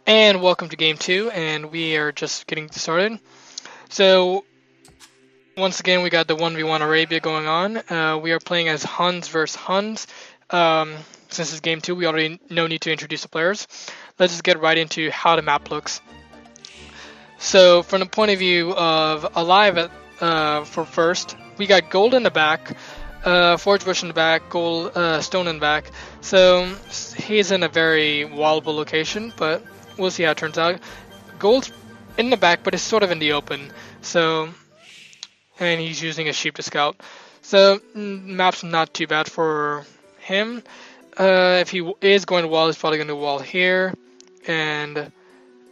And welcome to game 2, and we are just getting started. So, once again, we got the 1v1 Arabia going on. We are playing as Huns versus Huns. Since it's game 2, we already no need to introduce the players. Let's just get right into how the map looks. So, from the point of view of Alive for first, we got gold in the back, forge bush in the back, gold stone in the back. So, he's in a very wallable location, but we'll see how it turns out. Gold's in the back, but it's sort of in the open. So, and he's using a sheep to scout. So, map's not too bad for him. If he is going to wall, he's probably going to wall here. And,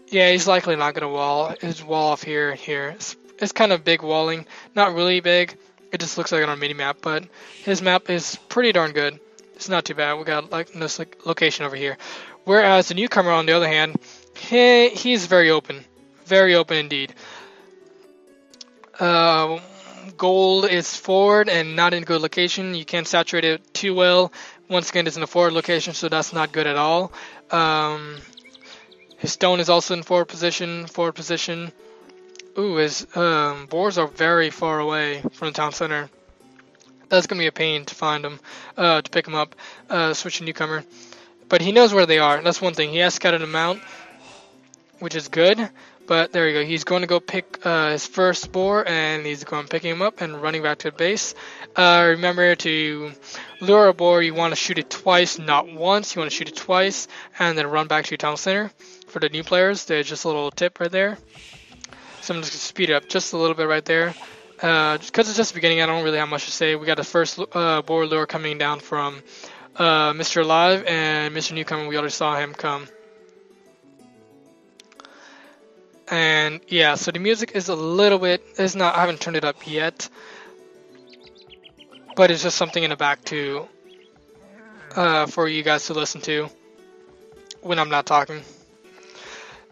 yeah, he's likely not going to wall. His wall off here and here. It's kind of big walling. Not really big. It just looks like it on a mini-map, but his map is pretty darn good. It's not too bad. We got like this location over here. Whereas the newcomer, on the other hand, he's very open indeed. Gold is forward and not in a good location. You can't saturate it too well. Once again, it's in a forward location, so that's not good at all. His stone is also in forward position. Ooh, his boars are very far away from the town center. That's going to be a pain to find them, to pick them up, switch a newcomer. But he knows where they are. That's one thing. He has scouted them out, which is good. But there you go. He's going to go pick his first boar, and he's going picking him up and running back to the base. Remember, to lure a boar, you want to shoot it twice, not once. You want to shoot it twice, and then run back to your town center. For the new players, there's just a little tip right there. So I'm just going to speed it up just a little bit right there. Because it's just the beginning, I don't really have much to say. We got the first boar lure coming down from Mr. Alive, and Mr. Newcomer, we already saw him come. And yeah, so the music is a little bit, I haven't turned it up yet, but it's just something in the back too, for you guys to listen to when I'm not talking.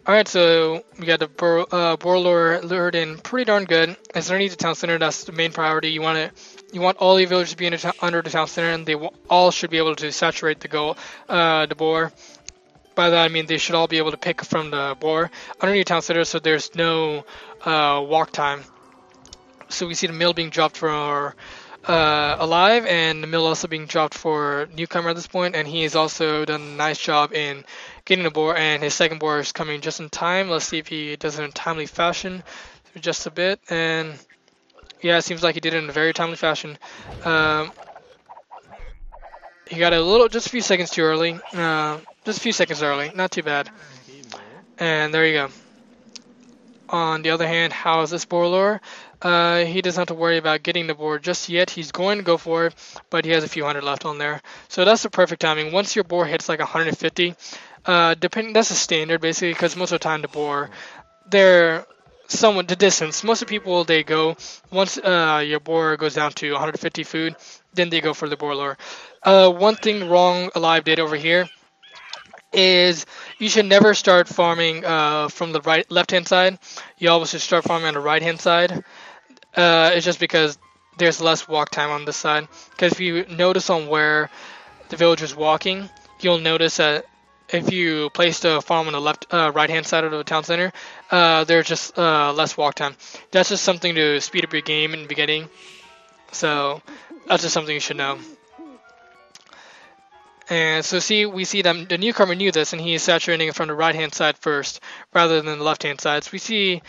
Alright, so we got the boar lure lured in pretty darn good. It's underneath the town center. That's the main priority. You want all your villagers to be under the town center, and they all should be able to saturate the boar. By that I mean they should all be able to pick from the boar underneath the town center, so there's no walk time. So we see the mill being dropped for Alive, and the mill also being dropped for Newcomer at this point, and he has also done a nice job in getting the boar, and his second boar is coming just in time. Let's see if he does it in a timely fashion, just a bit, and yeah, it seems like he did it in a very timely fashion. He got just a few seconds too early, just a few seconds early, not too bad, and there you go. On the other hand, how is this boar lure? He doesn't have to worry about getting the boar just yet. He's going to go for it, but he has a few hundred left on there. So that's the perfect timing. Once your boar hits like 150, that's a standard basically, because most of the time the boar, they're somewhat the distance. Most of the people, they go, once your boar goes down to 150 food, then they go for the boar lure. One thing wrong Alive did over here is you should never start farming from the left-hand side. You always should start farming on the right-hand side. It's just because there's less walk time on this side. Because if you notice on where the villager's walking, you'll notice that if you place the farm on the right-hand side of the town center, there's just less walk time. That's just something to speed up your game in the beginning. So that's just something you should know. And so we see that the newcomer knew this, and he is saturating it from the right-hand side first, rather than the left-hand side. So we see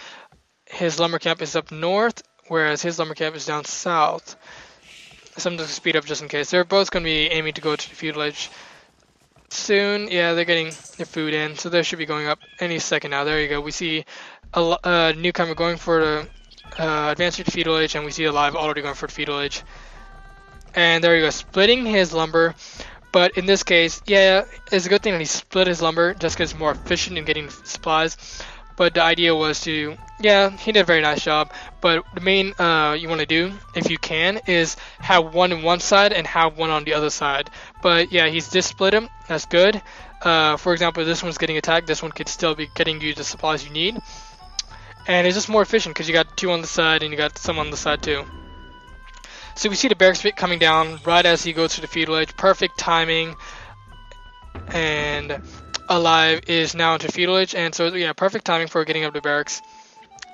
his lumber camp is up north, whereas his lumber camp is down south. So I'm just going to speed up just in case. They're both going to be aiming to go to the feudal age soon. Yeah, they're getting their food in, so they should be going up any second now. There you go. We see a newcomer going for the advance to the feudal age, and we see Alive already going for the feudal age. And there you go, splitting his lumber. But in this case, yeah, it's a good thing that he split his lumber just because it's more efficient in getting supplies. But the idea was to, yeah, he did a very nice job. But the main you want to do, if you can, is have one on one side and have one on the other side. But yeah, he's just split him. That's good. For example, this one's getting attacked. This one could still be getting you the supplies you need. And it's just more efficient because you got two on the side and you got some on the side too. So we see the barracks pit coming down right as he goes to the feudal age. Perfect timing. And Alive is now into Feudal Age, and so yeah, perfect timing for getting up to barracks.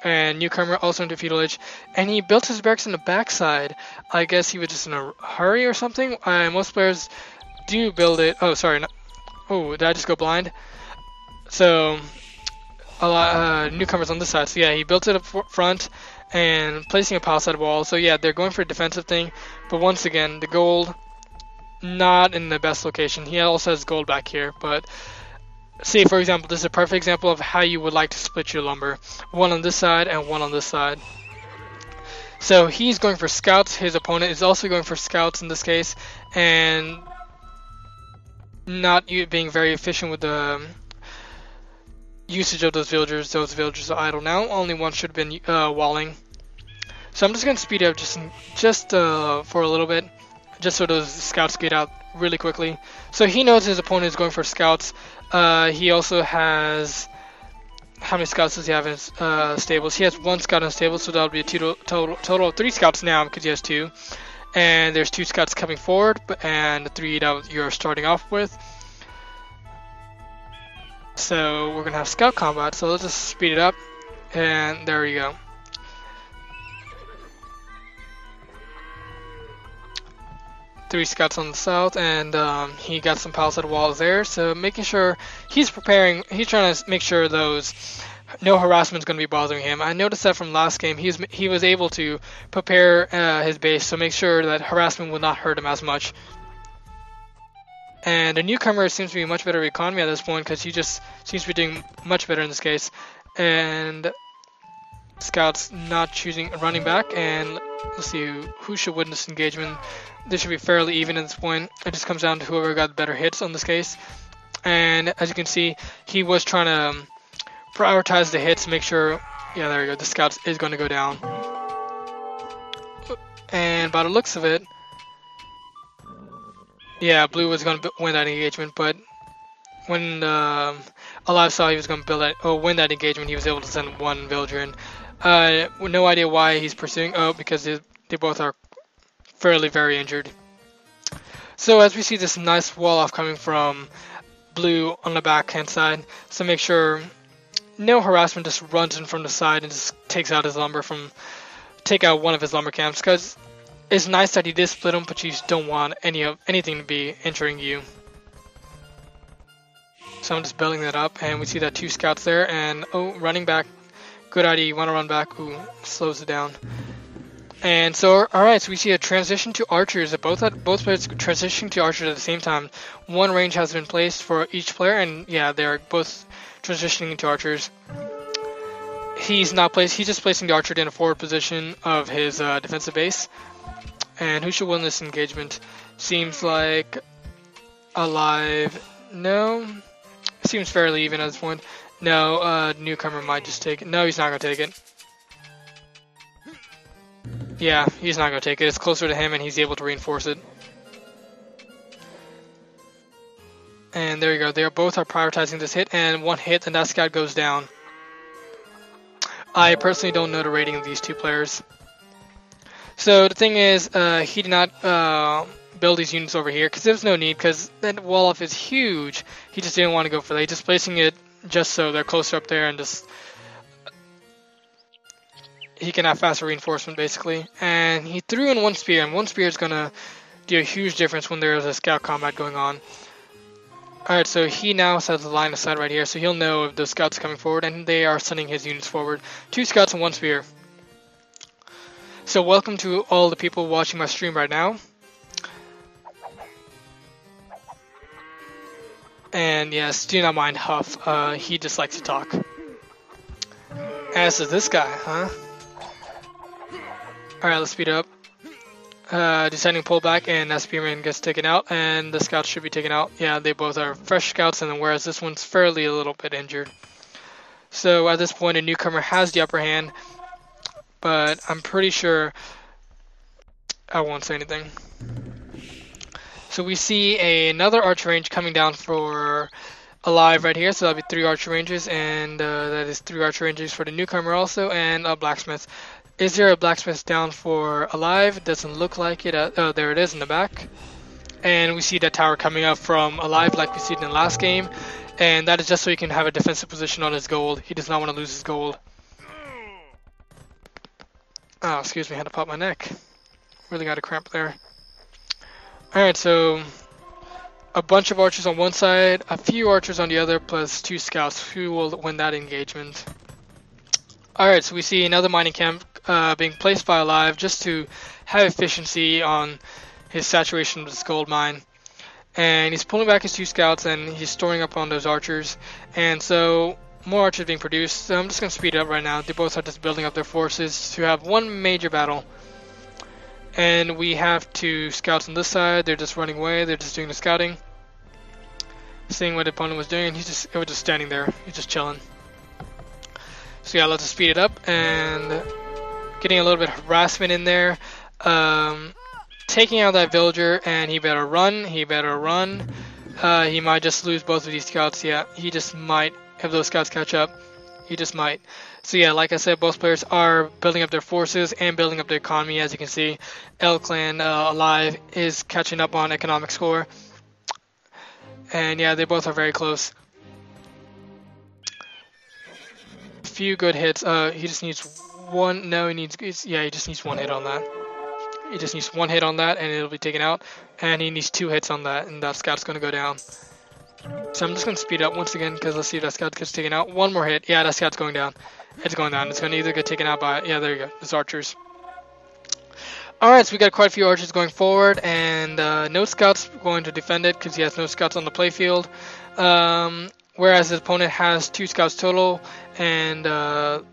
And Newcomer also into Feudal Age, and he built his barracks in the backside. I guess he was just in a hurry or something. Most players do build it. Oh, sorry. Oh, did I just go blind? So a lot newcomers on this side. So yeah, he built it up front and placing a palisade wall. So yeah, they're going for a defensive thing, but once again, the gold not in the best location. He also has gold back here, but see, for example, this is a perfect example of how you would like to split your lumber. One on this side and one on this side. So he's going for scouts. His opponent is also going for scouts in this case, and not being very efficient with the usage of those villagers. Those villagers are idle now. Only one should have been walling. So I'm just going to speed up just for a little bit, just so those scouts get out really quickly. So he knows his opponent is going for scouts. He also has... How many scouts does he have in his stables? He has 1 scout in his stables, so that'll be a total of 3 scouts now because he has 2. And there's 2 scouts coming forward, and 3 that you're starting off with. So we're going to have scout combat, so let's just speed it up. And there we go. Three scouts on the south, and he got some palisade walls there. So making sure he's preparing, he's trying to make sure those no harassment is going to be bothering him. I noticed that from last game, he was able to prepare his base, so make sure that harassment will not hurt him as much. And the newcomer seems to be much better economy at this point because he just seems to be doing much better in this case. And scouts not choosing running back, and let's see who should win this engagement. This should be fairly even at this point. It just comes down to whoever got better hits on this case. And as you can see, he was trying to prioritize the hits, make sure, yeah, there we go, the scouts is going to go down. And by the looks of it, yeah, blue was going to win that engagement, but when Alive saw he was going to win that engagement, he was able to send 1 villager in. No idea why he's pursuing. Oh, because they both are fairly very injured. So as we see this nice wall off coming from blue on the back hand side, so make sure no harassment just runs in from the side and just takes out his lumber take out one of his lumber camps, because it's nice that he did split them, but you just don't want anything to be injuring you. So I'm just building that up, and we see that 2 scouts there, and oh, running back. Good idea, you want to run back. Ooh, slows it down. And so, alright, so we see a transition to archers. Both players transitioning to archers at the same time. 1 range has been placed for each player, and yeah, they're both transitioning into archers. He's just placing the archer in a forward position of his defensive base. And who should win this engagement? Seems like Alive. No. Seems fairly even at this point. No, newcomer might just take it. No, he's not going to take it. Yeah, he's not going to take it. It's closer to him, and he's able to reinforce it. And there you go. They both are prioritizing this hit, and 1 hit, and that scout goes down. I personally don't know the rating of these 2 players. So the thing is, he did not build these units over here, because there's no need, because that wall off is huge. He just didn't want to go for that. He's just placing it just so they're closer up there, and just he can have faster reinforcement basically. And he threw in 1 spear, and 1 spear is gonna do a huge difference when there's a scout combat going on. Alright, so he now has the line of sight right here, so he'll know if the scouts are coming forward, and they are sending his units forward. 2 scouts and 1 spear. So welcome to all the people watching my stream right now. And yes, do not mind Huff, he just likes to talk. As is this guy, huh? Alright, let's speed up. Deciding to pull back, and that spearman gets taken out, and the scouts should be taken out. Yeah, they both are fresh scouts, and whereas this one's fairly a little bit injured. So at this point, a newcomer has the upper hand, but I'm pretty sure I won't say anything. So we see another archer range coming down for Alive right here, so that'll be 3 archer ranges, and that is 3 archer ranges for the newcomer also, and a blacksmith. Is there a blacksmith down for Alive? Doesn't look like it. Oh, there it is in the back. and we see that tower coming up from Alive like we see it in the last game, and that is just so he can have a defensive position on his gold. He does not want to lose his gold. Oh, excuse me, I had to pop my neck. Really got a cramp there. Alright, so a bunch of archers on one side, a few archers on the other, plus 2 scouts. Who will win that engagement? Alright, so we see another mining camp being placed by Alive just to have efficiency on his saturation of this gold mine. And he's pulling back his 2 scouts and he's storing up on those archers. And so more archers being produced. So I'm just going to speed it up right now. They both are just building up their forces to have one major battle. And we have 2 scouts on this side. They're just running away. They're just doing the scouting. Seeing what the opponent was doing. It was just standing there. He's just chilling. So yeah, let's just speed it up. And getting a little bit of harassment in there. Taking out that villager. And he better run. He better run. He might just lose both of these scouts. Yeah, he just might. If those scouts catch up. He just might. So yeah, like I said, both players are building up their forces and building up their economy. As you can see, L Clan Alive is catching up on economic score. And yeah, they both are very close. Few good hits. He just needs one. No, he just needs 1 hit on that. He just needs 1 hit on that, and it'll be taken out. And he needs 2 hits on that, and that scout's going to go down. So I'm just going to speed up once again, because let's see if that scout gets taken out. 1 more hit. Yeah, that scout's going down. It's going down. It's going to either get taken out by... Yeah, there you go. It's archers. Alright, so we got quite a few archers going forward, and no scouts going to defend it, because he has no scouts on the playfield. Whereas his opponent has 2 scouts total, and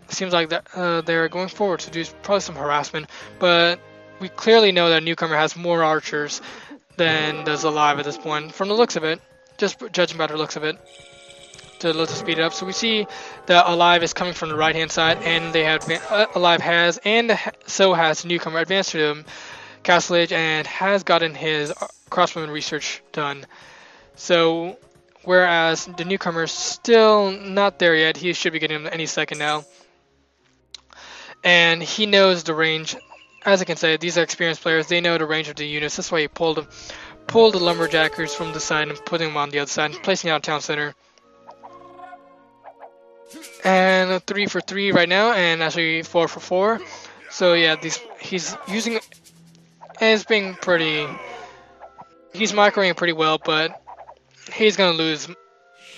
seems like they're going forward to do probably some harassment. But we clearly know that Newcomer has more archers than does Alive at this point, from the looks of it. Just judging by the looks of it. So let's speed it up. So we see that Alive is coming from the right hand side, and they have Alive has, and so has Newcomer, advanced to the Castle Age and has gotten his crossbowman research done. So whereas the Newcomer is still not there yet, he should be getting them any second now. And he knows the range. As I can say, these are experienced players. They know the range of the units. That's why he pulled the lumberjackers from the side and putting them on the other side, and placing out town center. And a 3 for 3 right now, and actually 4 for 4. So yeah, he's using, it's being pretty. He's microing pretty well, but he's gonna lose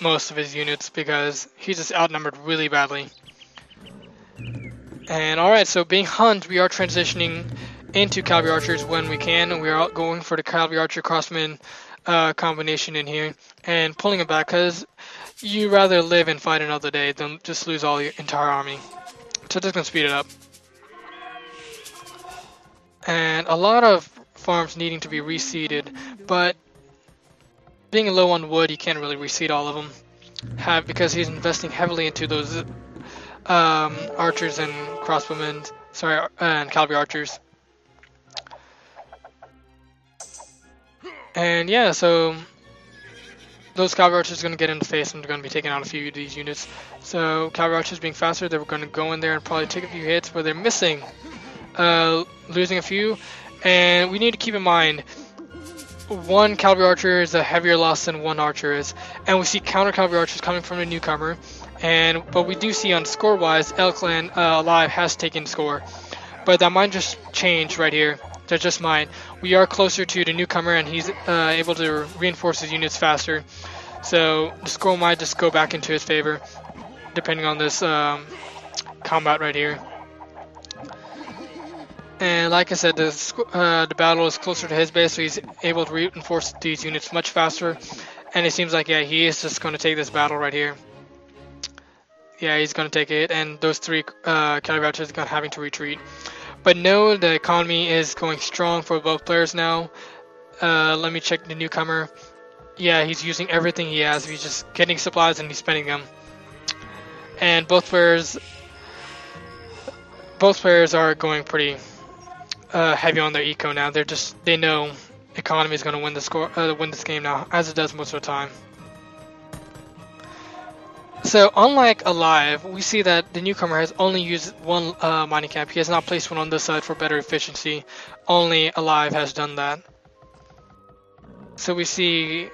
most of his units because he's just outnumbered really badly. And alright, so being Huns, we are transitioning into Cavalry Archers when we can, and we are going for the Cavalry Archer Crossman combination in here, and pulling it back, because you rather live and fight another day than just lose all your entire army. So just going to speed it up. And a lot of farms needing to be reseeded, but being low on wood, you can't really reseed all of them, because he's investing heavily into those archers and crossbowmen, and cavalry archers. And yeah, so those cavalry archers are going to get in the face, and they're going to be taking out a few of these units. So cavalry archers being faster, they're going to go in there and probably take a few hits, but they're missing, losing a few. And we need to keep in mind, 1 cavalry archer is a heavier loss than 1 archer is, and we see counter cavalry archers coming from the Newcomer. But we do see on score-wise, L Clan Alive has taken score, but that might just change right here. That just might. We are closer to the Newcomer, and he's able to reinforce his units faster. So the score might just go back into his favor, depending on this combat right here. And like I said, the battle is closer to his base, so he's able to reinforce these units much faster. And it seems like, yeah, he is just going to take this battle right here. Yeah, he's going to take it, and those 3 cavalry archers are having to retreat. But no, the economy is going strong for both players now. Let me check the Newcomer. Yeah, he's using everything he has. He's just getting supplies and he's spending them. And both players are going pretty heavy on their eco now. They know economy is going to win this game now, as it does most of the time. So unlike Alive, we see that the Newcomer has only used 1 mining camp. He has not placed one on this side for better efficiency. Only Alive has done that. So we see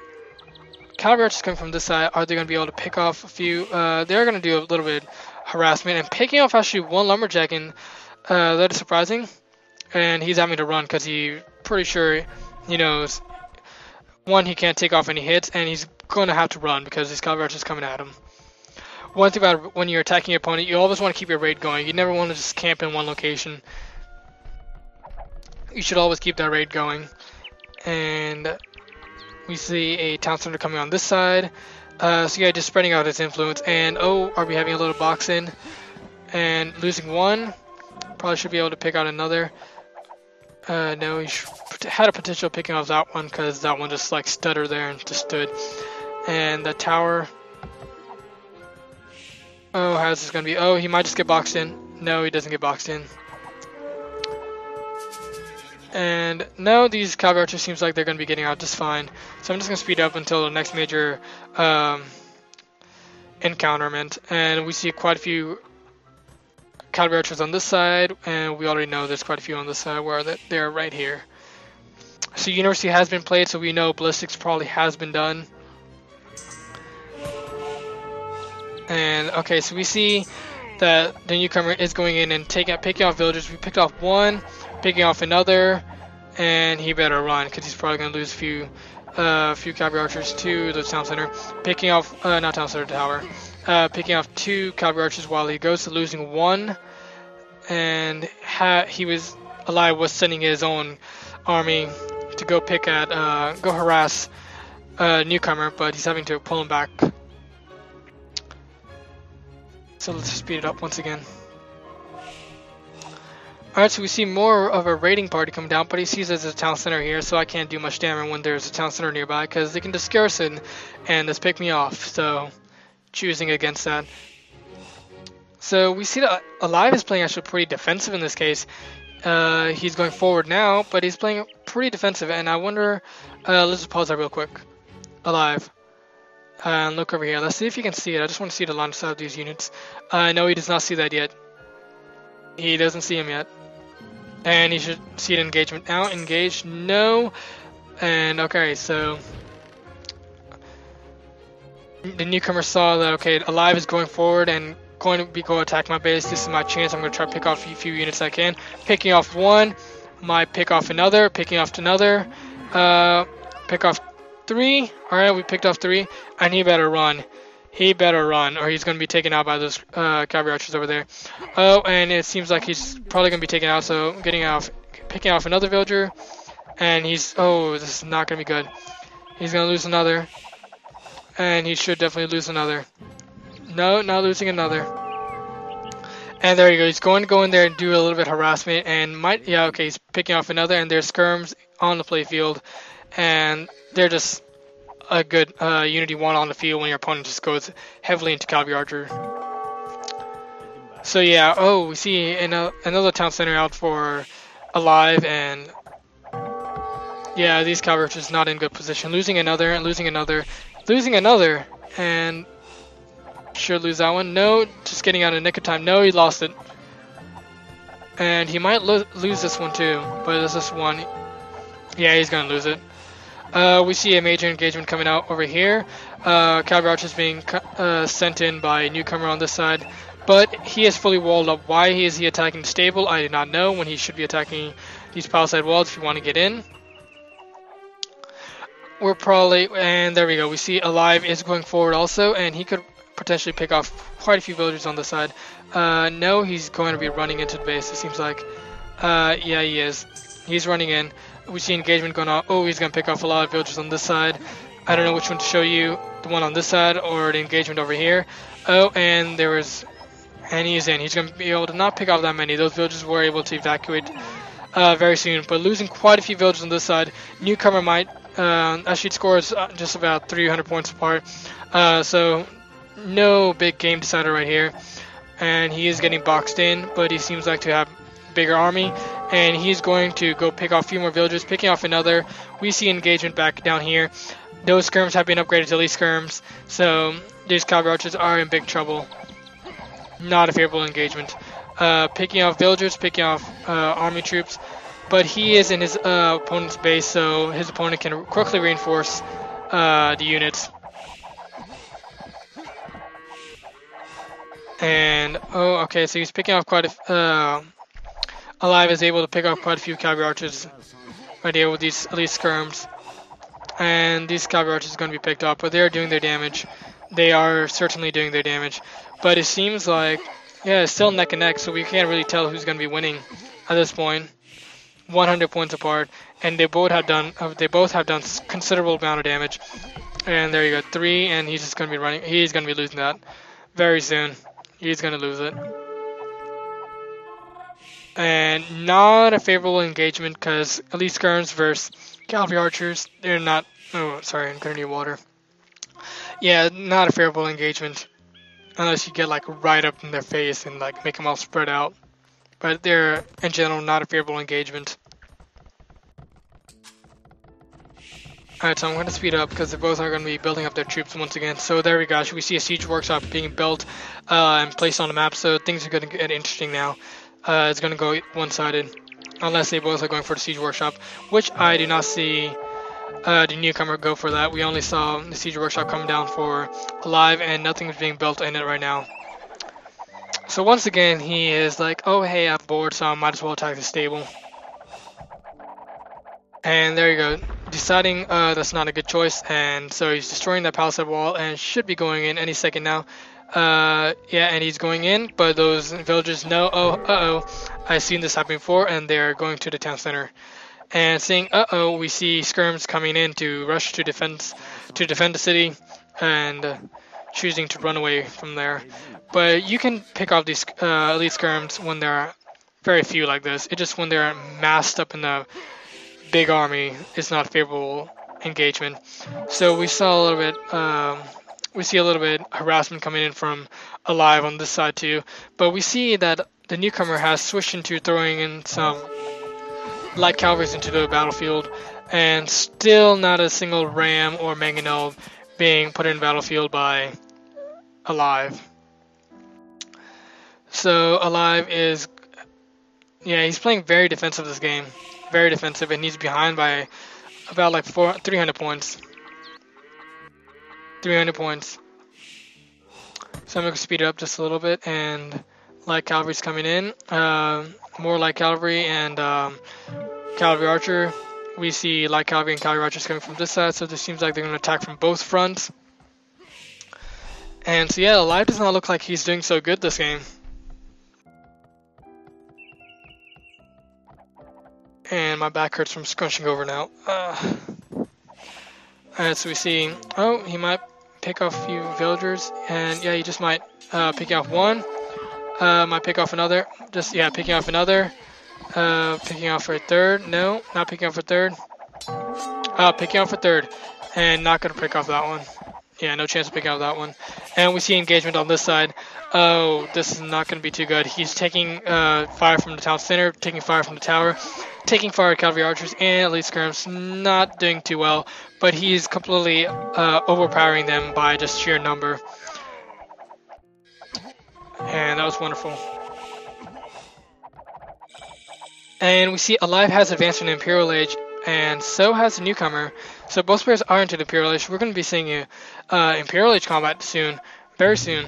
cavalry archers coming from this side. Are they going to be able to pick off a few? They're going to do a little bit harassment and picking off actually one lumberjack, and that is surprising. And he's having to run because he's pretty sure he knows, one, he can't take off any hits, and he's going to have to run because these cavalry archers coming at him. One thing about when you're attacking your opponent, you always want to keep your raid going. You never want to just camp in one location. You should always keep that raid going. And we see a town center coming on this side. So yeah, just spreading out his influence. And oh, are we having a little box in? And losing one. Probably should be able to pick out another. No, he had a potential picking off that one because that one just like stuttered there and just stood. And the tower. Oh, how's this gonna be? Oh, he might just get boxed in. No, he doesn't get boxed in. And no, these cavalry archers seems like they're going to be getting out just fine. So I'm just going to speed up until the next major encounterment. And we see quite a few cavalry archers on this side, and we already know there's quite a few on this side where they're right here. So University has been played, so we know ballistics probably has been done. And okay, so we see that the newcomer is going in and picking off villagers. We picked off one, picking off another, and he better run because he's probably going to lose a few cavalry archers to the town center. Picking off, not town center, tower. Picking off two cavalry archers while he goes to losing one, and Alive was sending his own army to go go harass newcomer, but he's having to pull him back. So let's speed it up once again. Alright, so we see more of a raiding party come down, but he sees there's a town center here, so I can't do much damage when there's a town center nearby, because they can just garrison and just pick me off, so choosing against that. So we see that Alive is playing actually pretty defensive in this case. He's going forward now, but he's playing pretty defensive, and I wonder, let's just pause that real quick. Alive. And look over here. Let's see if you can see it. I just want to see the line of sight of these units. No, he does not see that yet. He doesn't see him yet. And he should see an engagement now. Engage. No. And okay, so the newcomer saw that, okay, Alive is going forward and going to go attack my base. This is my chance. I'm going to try to pick off a few units I can. Picking off one. Might pick off another. Picking off another. Pick off three. Alright, we picked off three. And he better run. He better run, or he's going to be taken out by those cavalry archers over there. Oh, and it seems like he's probably going to be taken out, so picking off another villager. And oh, this is not going to be good. He's going to lose another. And he should definitely lose another. No, not losing another. And there you go. He's going to go in there and do a little bit of harassment. And he's picking off another, and there's skirms on the playfield. And they're just a good unity one on the field when your opponent just goes heavily into cavalry archer. So yeah, oh, we see another town center out for Alive, and yeah, these cavalry archers not in good position. Losing another, and losing another, and should lose that one. No, just getting out in nick of time. No, he lost it. And he might lose this one too, but it's this one. Yeah, he's gonna lose it. We see a major engagement coming out over here. Cavalry archers being sent in by a newcomer on this side, but he is fully walled up. Why is he attacking the stable? I do not know, when he should be attacking these palisade walls if you want to get in. And there we go. We see Alive is going forward also, and he could potentially pick off quite a few villagers on this side. No, he's going to be running into the base, it seems like. Yeah, he is. He's running in. We see engagement going on. Oh, he's going to pick off a lot of villagers on this side. I don't know which one to show you. The one on this side or the engagement over here. Oh, and he's in. He's going to be able to not pick off that many. Those villagers were able to evacuate very soon. But losing quite a few villagers on this side. Newcomer might actually scores just about 300 points apart. So no big game decider right here. And he is getting boxed in, but he seems like to have bigger army, and he's going to go pick off a few more villagers, picking off another. We see engagement back down here. Those skirms have been upgraded to elite skirms, so these cavalry archers are in big trouble. Not a favorable engagement. Picking off villagers, picking off army troops. but he is in his opponent's base, so his opponent can quickly reinforce the units. And oh, okay, so he's picking off quite a. Alive is able to pick off quite a few cavalry archers right here with these elite skirms, and these cavalry archers are going to be picked off, but they are doing their damage. They are certainly doing their damage, but it seems like it's still neck and neck, so we can't really tell who's going to be winning at this point. 100 points apart, and they both have done considerable amount of damage. And there you go, 3, and he's just going to be running. He's going to be losing that very soon. He's going to lose it. And not a favorable engagement because elite skirms versus cavalry archers, they're not. Oh, sorry, I'm going to need water. Yeah, not a favorable engagement unless you get like right up in their face and like make them all spread out. But they're in general not a favorable engagement. Alright, so I'm going to speed up because they both are going to be building up their troops once again. So there we go. We see a siege workshop being built and placed on the map. So things are going to get interesting now. It's going to go one-sided unless they both are going for the siege workshop, which I do not see the newcomer go for that. We only saw the siege workshop coming down for alive, and nothing is being built in it right now. So once again, he is like, oh hey, I'm bored, so I might as well attack the stable. And there you go, deciding that's not a good choice, and so he's destroying that palisade wall and should be going in any second now. Yeah, and he's going in, but those villagers know, I've seen this happen before, and they're going to the town center. And saying, we see skirms coming in to rush to defend the city, and choosing to run away from there. But you can pick off these elite skirms when there are very few like this. It's just when they're massed up in the big army, it's not favorable engagement. So we saw a little bit. We see a little bit harassment coming in from alive on this side too, but we see that the newcomer has switched into throwing in some light cavalry into the battlefield, and still not a single ram or mangonel being put in the battlefield by alive. So alive is, he's playing very defensive this game, very defensive, and he's behind by about like 300 points. 300 points. So I'm going to speed it up just a little bit, and light cavalry's coming in. More light cavalry and cavalry archer. We see light cavalry and cavalry archers coming from this side, so it seems like they're going to attack from both fronts. And so yeah, alive does not look like he's doing so good this game. And my back hurts from scrunching over now. Alright, so we see, he might pick off a few villagers, and yeah, he just might pick off one, might pick off another, picking off another, picking off for a third, no, not picking off for a third, picking off for a third, and not going to pick off that one. Yeah, no chance of picking off that one. And we see engagement on this side. Oh, this is not going to be too good. He's taking fire from the town center, taking fire from the tower, taking fire at cavalry archers and elite skirms, not doing too well, but he's completely overpowering them by just sheer number. And that was wonderful. And we see alive has advanced in the Imperial Age, and so has the newcomer. So both players are into the Imperial Age. We're going to be seeing Imperial Age combat soon, very soon.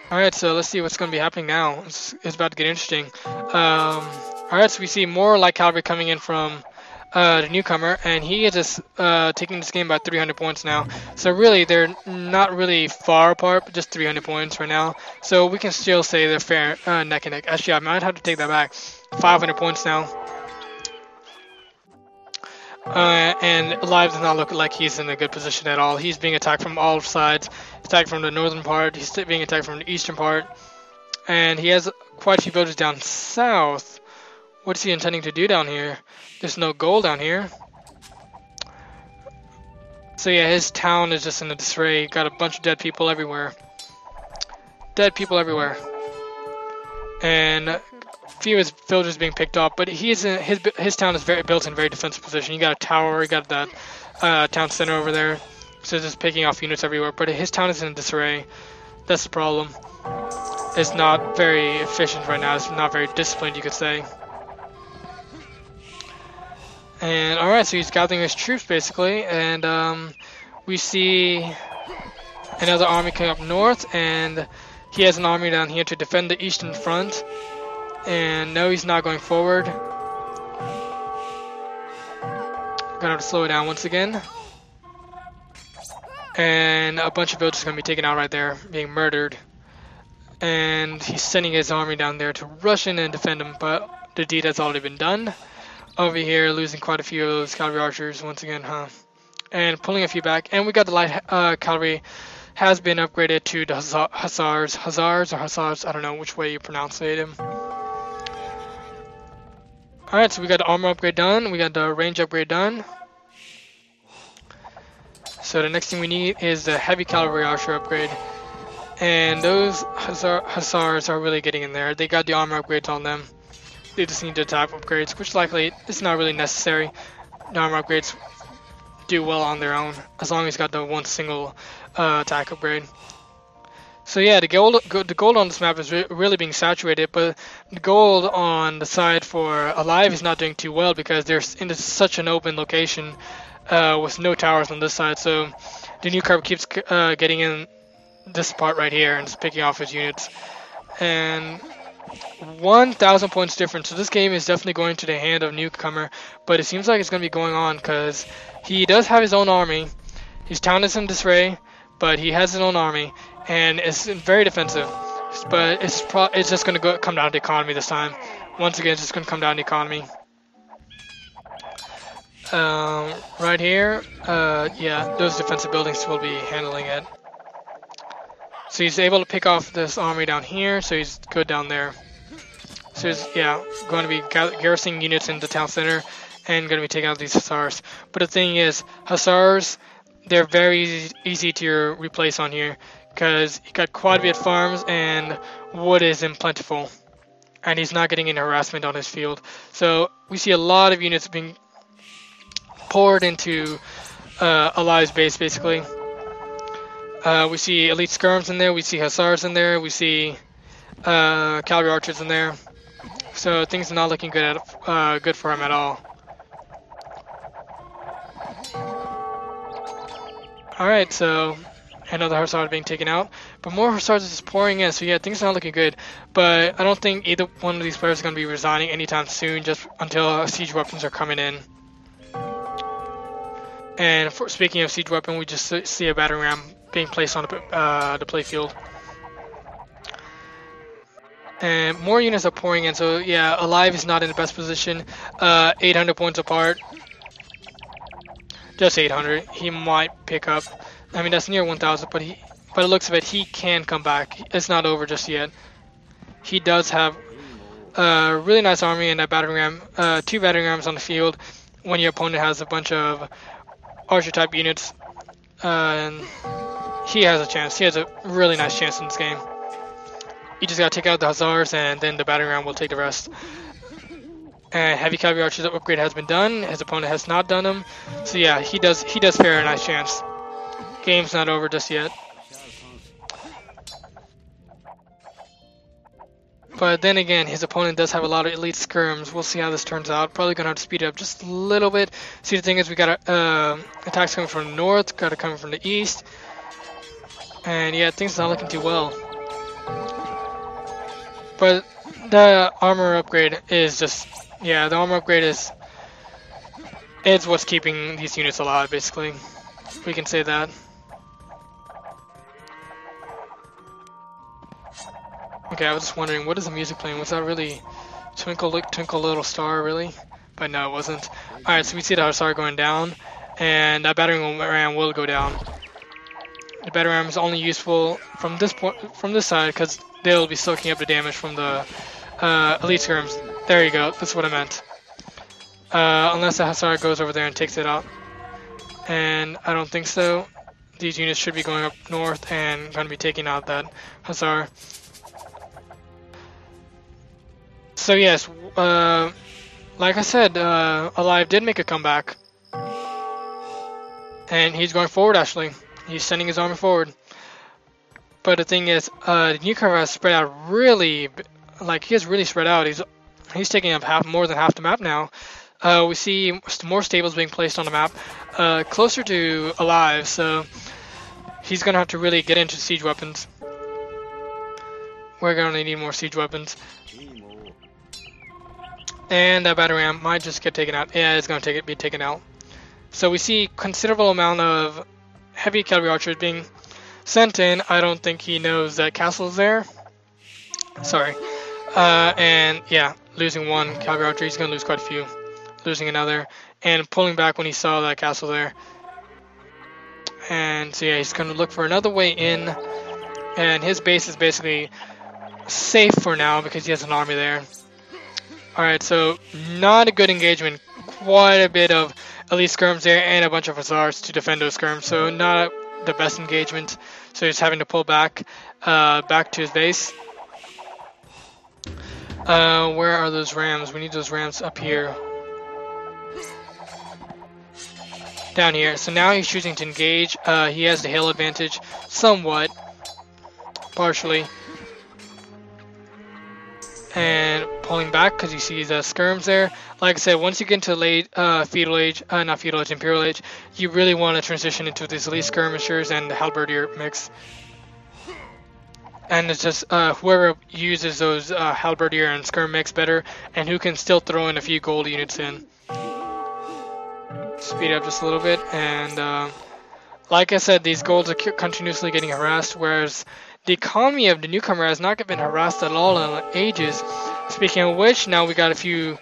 Alright, so let's see what's going to be happening now. It's about to get interesting. Alright, so we see more light cavalry coming in from the newcomer, and he is just taking this game by 300 points now. So really, they're not really far apart, but just 300 points right now. So we can still say they're fair, neck and neck. Actually, I might have to take that back. 500 points now. And alive does not look like he's in a good position at all. He's being attacked from all sides. He's attacked from the northern part. He's being attacked from the eastern part. And he has quite a few villagers down south. What's he intending to do down here? There's no gold down here. So yeah, his town is just in a disarray. Got a bunch of dead people everywhere. Dead people everywhere. And few of his villagers being picked off, but his town is built in a very defensive position. You got a tower, you got that town center over there, so just picking off units everywhere. But his town is in disarray. That's the problem. is not very efficient right now. It's not very disciplined, you could say. And alright, so he's gathering his troops basically, and we see another army coming up north, and he has an army down here to defend the eastern front. And no, he's not going forward. Gonna have to slow it down once again. And a bunch of villagers are gonna be taken out right there, being murdered. And he's sending his army down there to rush in and defend him, but the deed has already been done. Over here, losing quite a few of those cavalry archers once again, and pulling a few back. And we got the light cavalry has been upgraded to the Hussars, I don't know which way you pronounce it. Alright, so we got the armor upgrade done, we got the range upgrade done. So the next thing we need is the heavy cavalry archer upgrade. And those Hussars are really getting in there. They got the armor upgrades on them. They just need the attack upgrades, which likely is not really necessary. The armor upgrades do well on their own, as long as you got the one single attack upgrade. So yeah, the gold on this map is really being saturated, but the gold on the side for Alive is not doing too well because they're in such an open location with no towers on this side. So the newcomer keeps getting in this part right here and just picking off his units. And 1,000 points difference. So this game is definitely going to the hand of newcomer, but it seems like it's going to be going on because he does have his own army. His town is in disarray, but he has his own army, and it's very defensive. But it's just going to come down to economy this time. Once again, it's just going to come down to economy. Right here, yeah, those defensive buildings will be handling it. So he's able to pick off this army down here, so he's good down there. So he's, yeah, going to be garrisoning units in the town center and going to be taking out these Hussars. But the thing is, Hussars, they're very easy to replace on here because you got quad bit farms and wood is plentiful. And he's not getting any harassment on his field. So we see a lot of units being poured into Alive's base, basically. We see elite skirms in there, we see Hussars in there, we see cavalry archers in there. So things are not looking good for him at all. Alright, so another Hussar being taken out, but more Hussars are just pouring in, so yeah, things are not looking good. But I don't think either one of these players is going to be resigning anytime soon, just until siege weapons are coming in. And speaking of siege weapon, we just see a battering ram being placed on the playfield. And more units are pouring in, so yeah, Alive is not in the best position. 800 points apart. Just 800. He might pick up. I mean, that's near 1,000, but by the looks of it, he can come back. It's not over just yet. He does have a really nice army and a battering ram, 2 battering rams on the field when your opponent has a bunch of archer type units. And he has a chance. He has a really nice chance in this game. You just gotta take out the Hussars, and then the battering ram will take the rest. And heavy cavalry archers upgrade has been done. His opponent has not done them. So yeah, he does fare a nice chance. Game's not over just yet. But then again, his opponent does have a lot of elite skirms. We'll see how this turns out. Probably gonna have to speed it up just a little bit. See, the thing is, we got attacks coming from the north, got it coming from the east, and yeah, things are not looking too well. But the armor upgrade is just, yeah, the armor upgrade is what's keeping these units alive, basically. We can say that. Okay, I was just wondering, what is the music playing? Was that really Twinkle Little Star, really? But no, it wasn't. Alright, so we see the Hussar going down, and that battering ram will go down. The battering ram is only useful from this side because they'll be soaking up the damage from the elite skirms. There you go, that's what I meant. Unless the Hussar goes over there and takes it out. And I don't think so. These units should be going up north and going to be taking out that Hussar. So yes, like I said, Alive did make a comeback. And he's going forward, actually. He's sending his army forward. But the thing is, the newcomer has spread out really, like he is really spread out. He's taking up more than half the map now. We see more stables being placed on the map, closer to alive. So he's gonna have to really get into siege weapons. We're gonna need more siege weapons. And that battery ram might just get taken out. Yeah, it's gonna be taken out. So we see considerable amount of heavy cavalry archers being sent in. I don't think he knows that castle's there. Sorry. And yeah, losing one cavalry archer, he's gonna lose quite a few. Losing another, and pulling back when he saw that castle there. And so yeah, he's gonna look for another way in. And his base is basically safe for now because he has an army there. Alright, so not a good engagement. Quite a bit of elite skirms there and a bunch of hussars to defend those skirms. So not the best engagement. So he's having to pull back to his base. Where are those rams? We need those rams up here. Down here. So now he's choosing to engage. He has the hill advantage somewhat. Partially. And pulling back because you see the skirms there. Like I said, once you get into late Feudal Age, not Feudal Age, Imperial Age, you really want to transition into these elite skirmishers and the halberdier mix. And it's just whoever uses those halberdier and skirm mix better, and who can still throw in a few gold units in. Speed up just a little bit, and like I said, these golds are continuously getting harassed, whereas the economy of the newcomer has not been harassed at all in ages. Speaking of which, now we got a few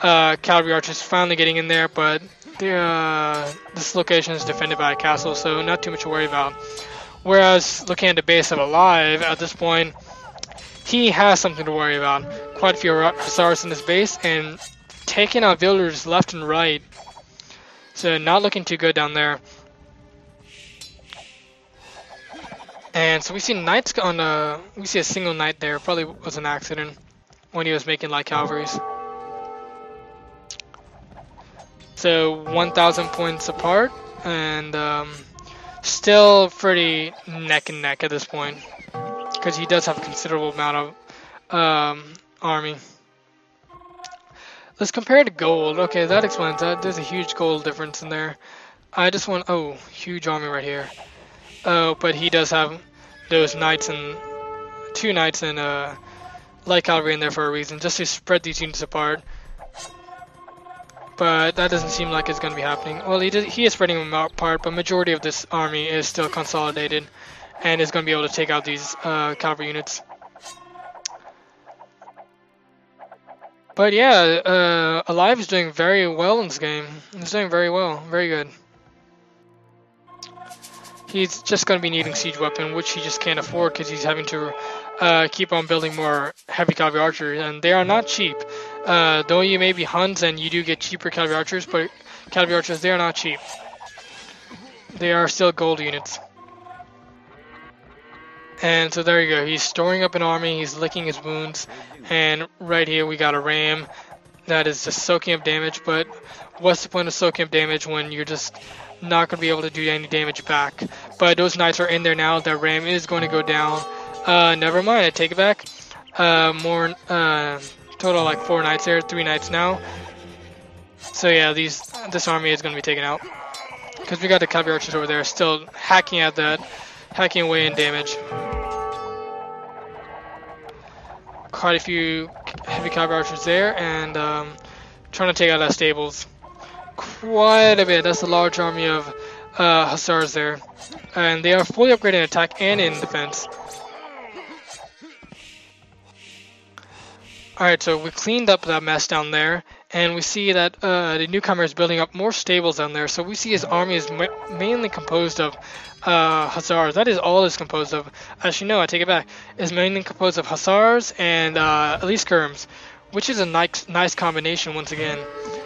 cavalry archers finally getting in there, but this location is defended by a castle, so not too much to worry about. Whereas looking at the base of Alive at this point, he has something to worry about. Quite a few hussars in this base and taking out villagers left and right. So not looking too good down there. And so we see knights on we see a single knight there. Probably was an accident when he was making light cavalries. So 1,000 points apart, and still pretty neck and neck at this point, because he does have a considerable amount of army. Let's compare to gold. Okay, that explains that. There's a huge gold difference in there. I just want, oh, huge army right here. Oh, but he does have those knights and 2 knights and light cavalry in there for a reason, just to spread these units apart. But that doesn't seem like it's going to be happening. Well, he is spreading them apart, but majority of this army is still consolidated and is going to be able to take out these cavalry units. But yeah, Alive is doing very well in this game. He's doing very well, very good. He's just going to be needing siege weapon, which he just can't afford because he's having to keep on building more heavy cavalry archers, and they are not cheap. Though you may be Huns and you do get cheaper cavalry archers, but cavalry archers, they are not cheap. They are still gold units. And so there you go. He's storing up an army. He's licking his wounds. And right here we got a ram that is just soaking up damage. But what's the point of soaking up damage when you're just not going to be able to do any damage back? But those knights are in there now. That ram is going to go down. Never mind. I take it back. Total like 4 knights there. 3 knights now. So yeah, this army is going to be taken out. Because we got the cavalry archers over there still hacking at that. Hacking away in damage. Quite a few heavy cavalry archers there, and trying to take out our stables. Quite a bit. That's a large army of hussars there, and they are fully upgraded in attack and in defense. Alright, so we cleaned up that mess down there, and we see that the newcomer is building up more stables down there. So we see his army is mainly composed of hussars. That is all it's composed of. Actually, no, I take it back. It's mainly composed of hussars and elite skirms, which is a nice combination once again.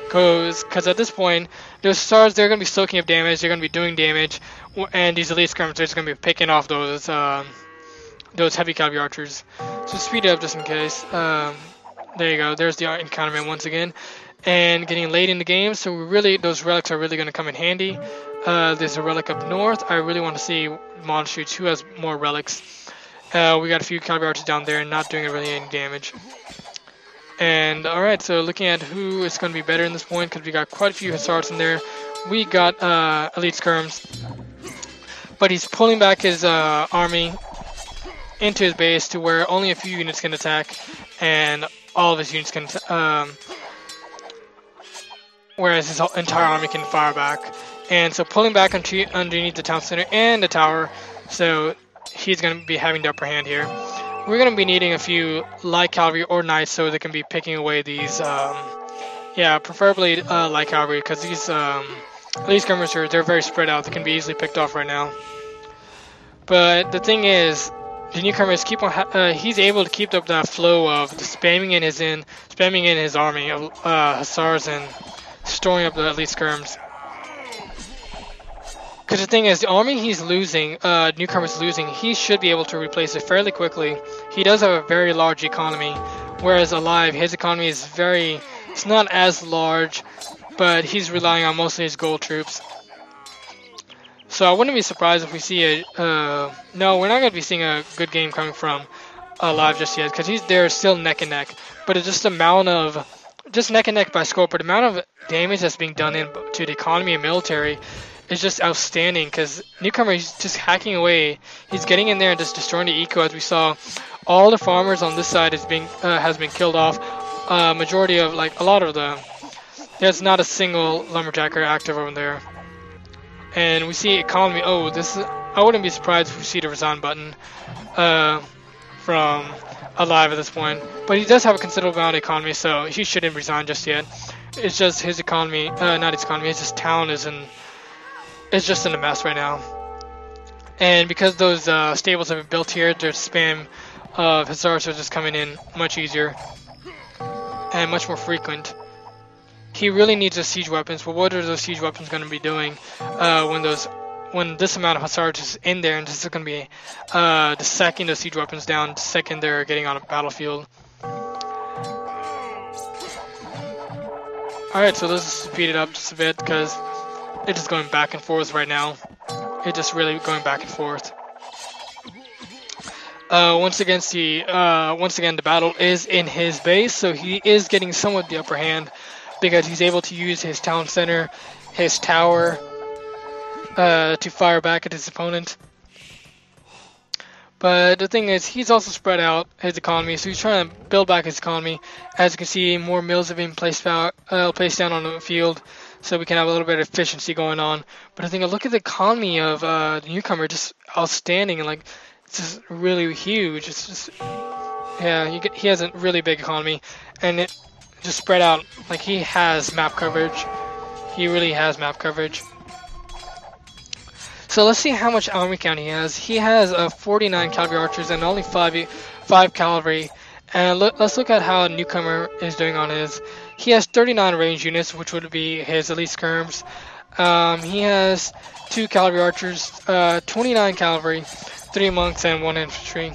Because at this point, those hussars, they're going to be soaking up damage, they're going to be doing damage, and these elite skirms, they're just going to be picking off those heavy cavalry archers. So speed it up just in case. There you go. There's the encounterment once again, and getting late in the game. So those relics are really going to come in handy. There's a relic up north. I really want to see monasteries who has more relics. We got a few cavalry archers down there, not doing really any damage. And alright, so looking at who is going to be better in this point, because we got quite a few hussars in there. We got elite skirms, but he's pulling back his army into his base to where only a few units can attack, and all of his units can, whereas his entire army can fire back. And so pulling back underneath the town center and the tower, so he's going to be having the upper hand here. We're going to be needing a few light cavalry or knights so they can be picking away these, yeah, preferably light cavalry, because these skirmishers they're very spread out. They can be easily picked off right now. But the thing is, the newcomers keep on. He's able to keep up that flow of spamming in his army of hussars and storing up the elite skirms. Because the thing is, the army he's losing, newcomers losing, he should be able to replace it fairly quickly. He does have a very large economy, whereas alive, his economy is it's not as large, but he's relying on mostly his gold troops. So I wouldn't be surprised if we see no, we're not going to be seeing a good game coming from alive just yet, because they're still neck and neck. But it's just the amount of, just neck and neck by score, but the amount of damage that's being done to the economy and military is just outstanding, because newcomer is just hacking away. He's getting in there and just destroying the eco. As we saw, all the farmers on this side has been killed off. Majority of, like, a lot of them. There's not a single lumberjacker active over there. And we see economy. Oh, I wouldn't be surprised if we see the resign button from alive at this point. But he does have a considerable amount of economy, so he shouldn't resign just yet. It's just his economy, not his economy. It's just town it's just in a mess right now. And because those stables have been built here, their spam of hussars are just coming in much easier and much more frequent. He really needs those siege weapons, but what are those siege weapons going to be doing when this amount of hussars is in there, and this is going to be the second those siege weapons down, the second they're getting on a battlefield. Alright, so let's speed it up just a bit, because it's just going back and forth right now. It's just really going back and forth. Once again, the battle is in his base, so he is getting somewhat the upper hand, because he's able to use his town center, his tower, to fire back at his opponent. But the thing is, he's also spread out his economy, so he's trying to build back his economy. As you can see, more mills have been placed down on the field, so we can have a little bit of efficiency going on. But the thing is, look at the economy of the newcomer, just outstanding, and like, it's just really huge. It's just, yeah, he has a really big economy, and it just spread out. Like, he has map coverage. He really has map coverage. So let's see how much army count he has. He has 49 cavalry archers and only 5 cavalry. And let's look at how a newcomer is doing on his. He has 39 range units, which would be his elite skirms. He has 2 cavalry archers, 29 cavalry, 3 monks, and 1 infantry.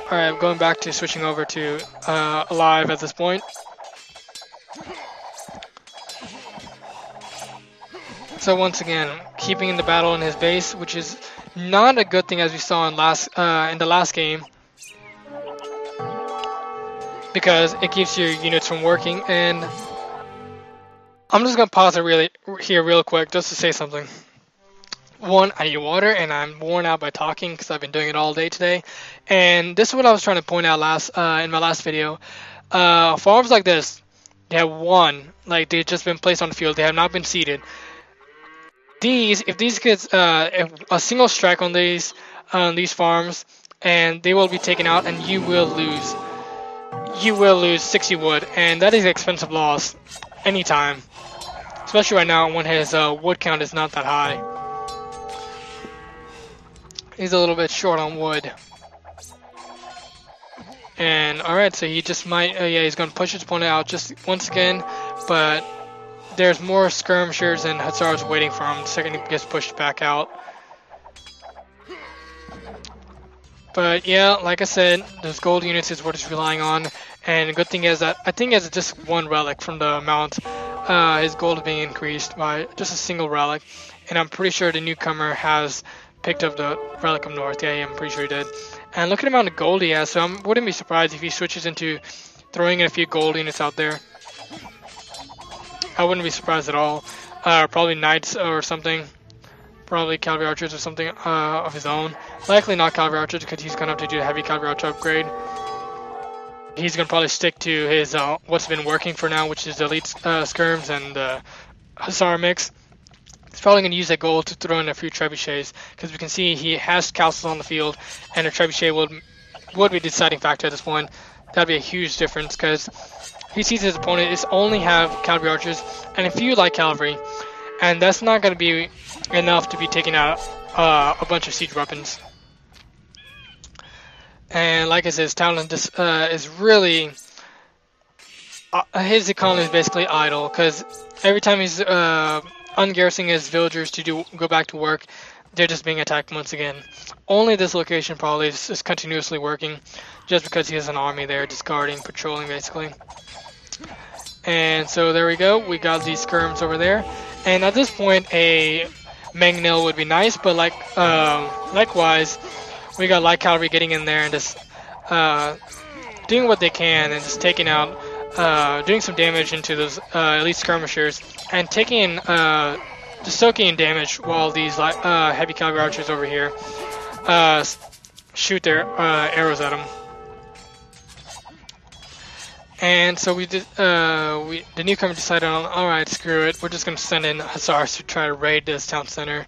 Alright, I'm going back to switching over to alive at this point. So once again, keeping the battle in his base, which is not a good thing, as we saw in the last game, because it keeps your units from working. And I'm just gonna pause it real quick just to say something. One, I need water, and I'm worn out by talking because I've been doing it all day today. And this is what I was trying to point out in my last video. Farms like this, they have they've just been placed on the field. They have not been seeded. If these kids, if a single strike on these farms, and they will be taken out, and you will lose. You will lose 60 wood, and that is an expensive loss anytime. Especially right now when his wood count is not that high. He's a little bit short on wood. And alright, so he just might, yeah, he's going to push his opponent out just once again, but there's more skirmishers and hussars waiting for him the second he gets pushed back out. But yeah, like I said, those gold units is what he's relying on, and the good thing is that I think it's just one relic from the mount. His gold is being increased by just a single relic, and I'm pretty sure the newcomer has picked up the Relic of North. Yeah, I'm pretty sure he did. And look at the amount of gold he has, so I wouldn't be surprised if he switches into throwing in a few gold units out there. I wouldn't be surprised at all. Probably knights or something. Probably cavalry archers or something of his own. Likely not cavalry archers because he's going to have to do a heavy cavalry archer upgrade. He's going to probably stick to his what's been working for now, which is elite skirms and hussar mix. He's probably going to use that gold to throw in a few trebuchets because we can see he has castles on the field, and a trebuchet would be the deciding factor at this point. That'd be a huge difference because he sees his opponent is only have cavalry archers and a few light cavalry, and that's not going to be enough to be taking out a bunch of siege weapons. And like I said, his talent is really his economy is basically idle because every time he's ungarrisoning his villagers to go back to work, they're just being attacked once again. Only this location probably is continuously working, just because he has an army there, just guarding, patrolling basically. And so there we go. We got these skirms over there, and at this point, a Mangnil would be nice, but likewise, we got light cavalry getting in there and just doing what they can and just taking out. Doing some damage into those elite skirmishers and taking just soaking in damage while these heavy cavalry archers over here shoot their arrows at them. And so the newcomer decided on, alright, screw it, we're just going to send in hussars to try to raid this town center.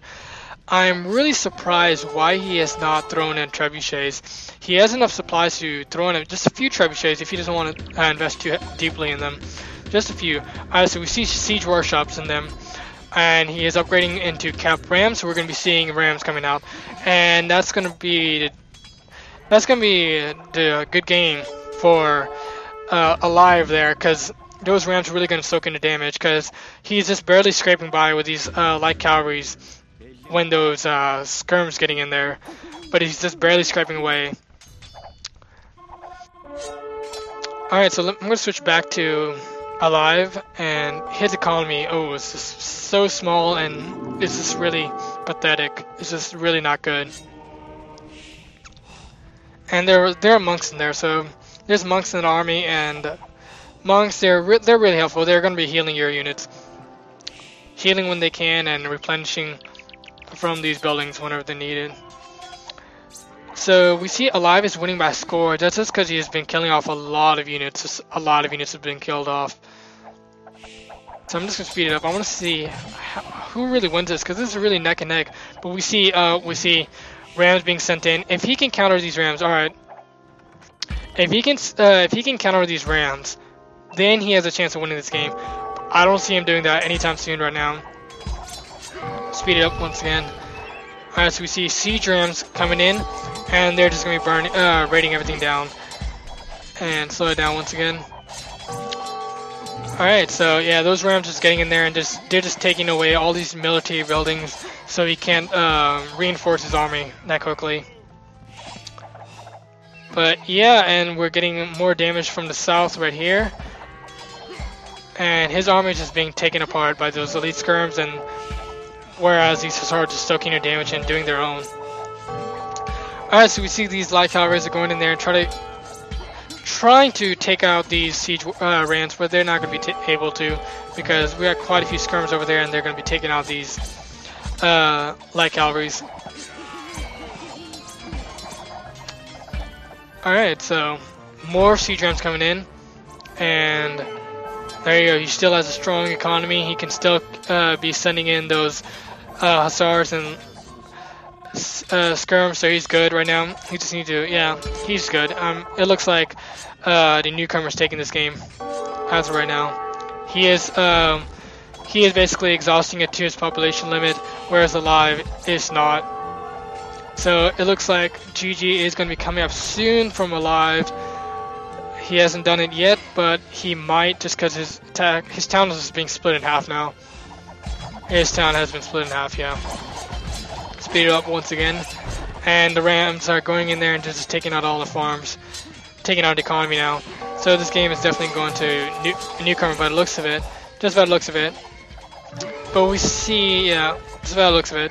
I'm really surprised why he has not thrown in trebuchets. He has enough supplies to throw in just a few trebuchets if he doesn't want to invest too deeply in them. Just a few. Alright, so we see siege workshops in them. And he is upgrading into cap rams, so we're going to be seeing rams coming out. And that's going to be the good game for Alive there, because those rams are really going to soak into damage, because he's just barely scraping by with these light cavalries when those skirms getting in there, but he's just barely scraping away. Alright, so I'm going to switch back to Alive, and his economy, oh, it's just so small, and it's just really pathetic. It's just really not good. And there are monks in there, so there's monks in the army, and monks, they're really helpful. They're going to be healing your units. Healing when they can, and replenishing from these buildings whenever they're needed. So we see Alive is winning by score. That's just because he has been killing off a lot of units. Just a lot of units have been killed off. So I'm just gonna speed it up. I want to see who really wins this, because this is really neck and neck. But we see rams being sent in. If he can counter these rams, all right. If he can counter these rams, then he has a chance of winning this game. I don't see him doing that anytime soon right now. Speed it up once again. Alright, so we see siege rams coming in, and they're just going to be raiding everything down. And slow it down once again. Alright, so yeah, those rams just getting in there, and they're just taking away all these military buildings, so he can't reinforce his army that quickly. But yeah, and we're getting more damage from the south right here. And his army is just being taken apart by those elite skirms, and whereas these hussars are just soaking their damage and doing their own. Alright, so we see these light cavalry are going in there and trying to take out these siege rams, but they're not going to be able to, because we got quite a few skirms over there, and they're going to be taking out these light cavalries. Alright, so more siege rams coming in, and there you go. He still has a strong economy. He can still be sending in those hussars and skirms, so he's good right now. He just needs to, yeah, he's good. It looks like the newcomer's taking this game as of right now. He is basically exhausting it to his population limit, whereas Alive is not. So it looks like GG is going to be coming up soon from Alive. He hasn't done it yet, but he might, just because his town is being split in half now. His town has been split in half, yeah. Speed it up once again. And the rams are going in there and just taking out all the farms. Taking out the economy now. So this game is definitely going to newcomer by the looks of it. Just by the looks of it. But we see, yeah, just by the looks of it.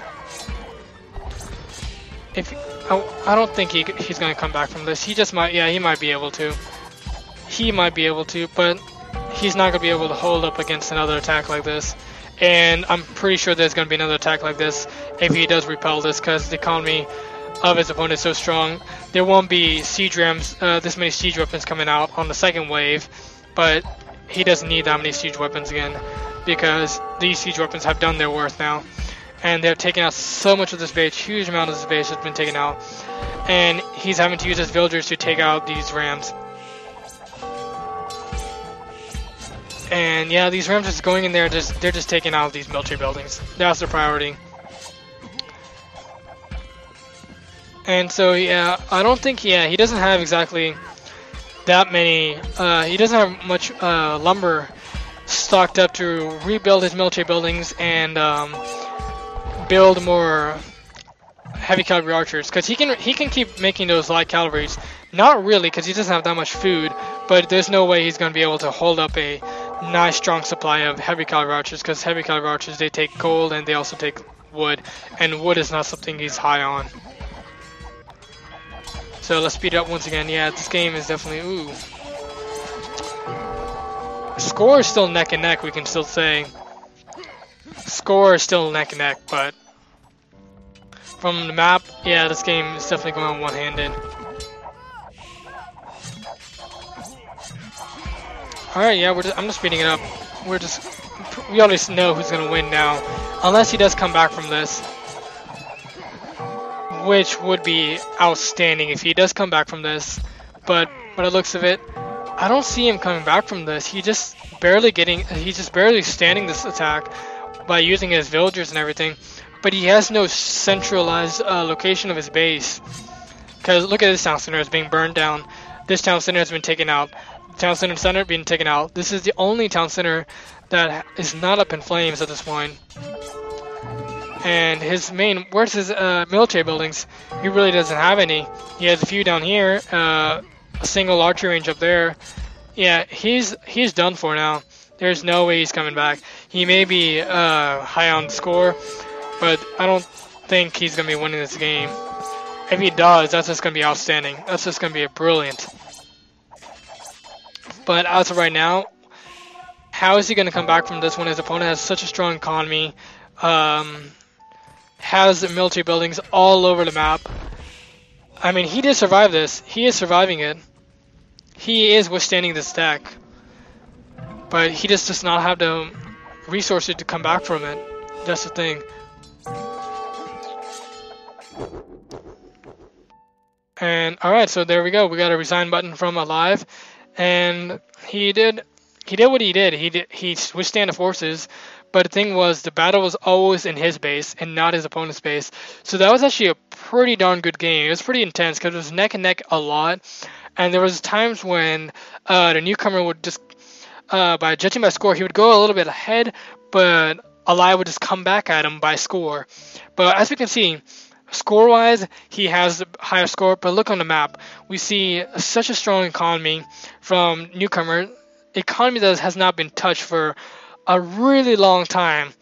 if I don't think he's gonna come back from this. He just might. Yeah, he might be able to. He might be able to, but he's not gonna be able to hold up against another attack like this. And I'm pretty sure there's gonna be another attack like this if he does repel this, because the economy of his opponent is so strong. There won't be siege rams, this many siege weapons coming out on the second wave, but he doesn't need that many siege weapons again, because these siege weapons have done their worth now. And they've taken out so much of this base, huge amount of this base has been taken out. And he's having to use his villagers to take out these rams. And yeah, these rams are just going in there, they're just taking out these military buildings. That's their priority. And so yeah, I don't think, he doesn't have exactly that many, he doesn't have much lumber stocked up to rebuild his military buildings and build more heavy cavalry archers, because he can keep making those light cavalries. Not really, because he doesn't have that much food, but there's no way he's going to be able to hold up a nice strong supply of heavy cavalry archers, because heavy cavalry archers, they take gold and they also take wood, and wood is not something he's high on. So let's speed it up once again. Yeah, this game is definitely, ooh. Score is still neck and neck, we can still say. Score is still neck and neck, but from the map, yeah, this game is definitely going one-handed. Alright, yeah, I'm just speeding it up. We already know who's gonna win now. Unless he does come back from this. Which would be outstanding if he does come back from this. But by the looks of it, I don't see him coming back from this. He's just barely standing this attack by using his villagers and everything. But he has no centralized location of his base. Because look at this town center, it's being burned down. This town center has been taken out. Town center being taken out. This is the only town center that is not up in flames at this point. And where's his military buildings? He really doesn't have any. He has a few down here, a single archery range up there. Yeah, he's done for now. There's no way he's coming back. He may be high on score, but I don't think he's going to be winning this game. If he does, that's just going to be outstanding. That's just going to be brilliant. But as of right now, how is he going to come back from this when his opponent has such a strong economy, has military buildings all over the map? I mean, he did survive this. He is surviving it. He is withstanding this attack. But he just does not have the resources to come back from it. That's the thing. And alright, so there we go. We got a resign button from Alive. And he did what he did. He withstand the forces, but the thing was, the battle was always in his base and not his opponent's base. So that was actually a pretty darn good game. It was pretty intense because it was neck and neck a lot, and there was times when the newcomer would just, by judging by score, he would go a little bit ahead, but Alive would just come back at him by score. But as we can see, score-wise, he has the higher score, but look on the map. We see such a strong economy from newcomer, economy that has not been touched for a really long time.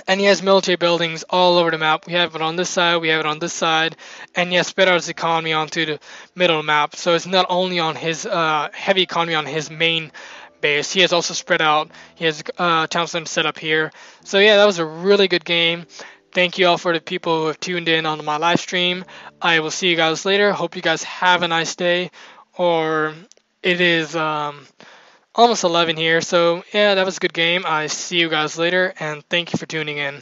And he has military buildings all over the map. We have it on this side, we have it on this side, and he has spread out his economy onto the middle of the map. So it's not only on his heavy economy on his main base, he has also spread out. He has town center set up here. So yeah, that was a really good game. Thank you all for the people who have tuned in on my live stream. I will see you guys later. Hope you guys have a nice day. Or it is almost 11 here. So yeah, that was a good game. I see you guys later, and thank you for tuning in.